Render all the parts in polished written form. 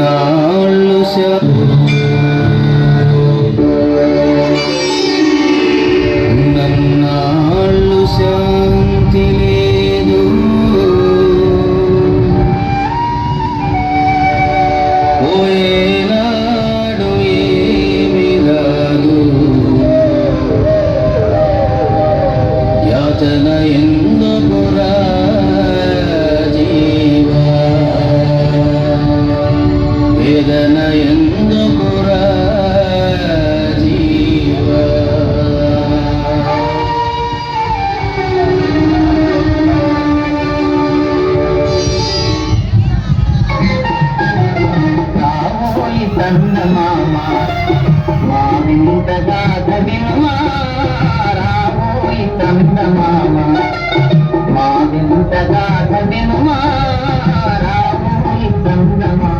నన్నాళ్ళు నన్నాళ్ళు శాంతి లేదు, పోయేనాడు ఏమి రాదు, యాతన ఎందుకురా జీవా, వేదన ఎందుకురా జీవా. రావోయి చందమామ మా వింత గాథ వినుమా, రావోయి చందమామ మా వింత గాథ వినుమా, రావోయి చందమామ.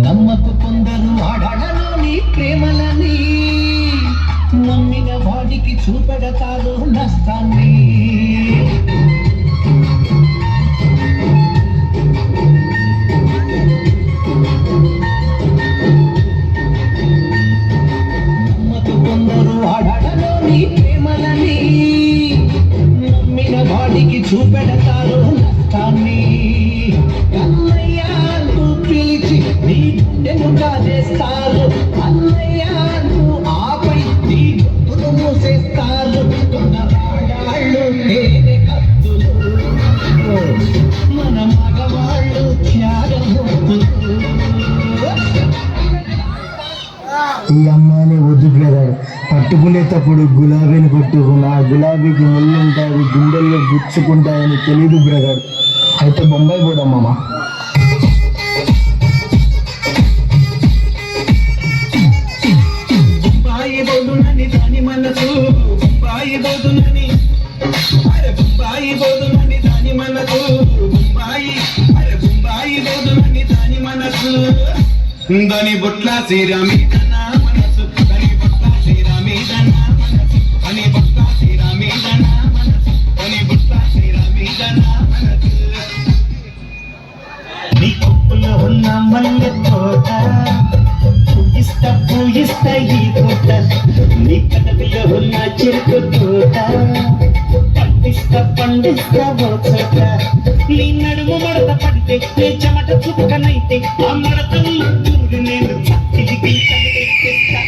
నమ్మకు కొందరు ఆడలోని ప్రేమలని, నమ్మిన వాడికి చూపెడతారు నష్టాన్ని. నమ్మకు కొందరు ఆడలోని ప్రేమలని, నమ్మిన వాడికి చూపెడతారు నష్టాన్ని. అన్నయ్యాను పిలిచి నీ గుండెను కాదేస్తారు, అన్నయ్యాను ఆపై నీ గుర్తును మూసేస్తారు. కొన్నవాళ్ళు తేనె కత్తులు, మన మగవాళ్ళు త్యాగమూర్తులు. ఈ అమ్మాయిని వద్దు బ్రదర్, పట్టుకునేటప్పుడు గులాబీని పట్టుకున్నా, గులాబీకి ముళ్ళు ఉంటాయి, గుండెల్లో గుచ్చుకుంటాయని తెలీదు బ్రదర్. అయితే బొంబాయి పోదాం మామ. బొంబాయి బోదునని దాని మనసు, బొంబాయి బోదునని, అరే బొంబాయి బోదునని దాని మనసు, బొంబాయి, అరే బొంబాయి బోదునని దాని మనసు. దాని బొట్ల శ్రీరామీదన మనసు, దాని బొట్ల శ్రీరామీదన మనసు, దాని బొట్ల శ్రీరామీదన మనసు, దాని బొట్ల శ్రీరామీదన మనసు. నీ కొప్పులో ఉన్న మల్లె తోట పూయిస్త ఈ తోట, నీ కడవిలో ఉన్న చెరుకు తోట పండిస్తా ఓ చోట. నీ నడుము మడత పడితే నీ చెమట చుక్కనైతే ఆ మడతల్లో చూడు నేను తిరిగి తలెత్తేస్తా.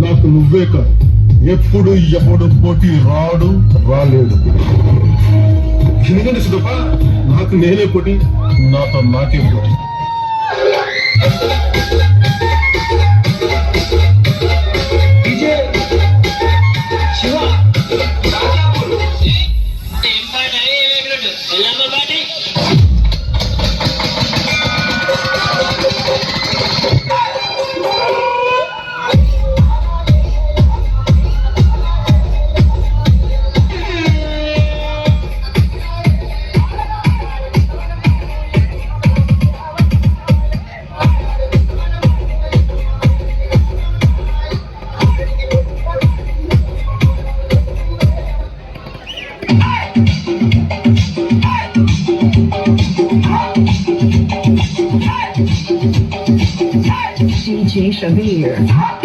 నాకు నువ్వే కాదు, ఎప్పుడు ఎవడు పోటీ రాడు, రాలేడు. ఎందుకంటే సుధప్ప, నాకు నేనే పోటీ, నాతో నాకే పోటీ. DJ Shabir.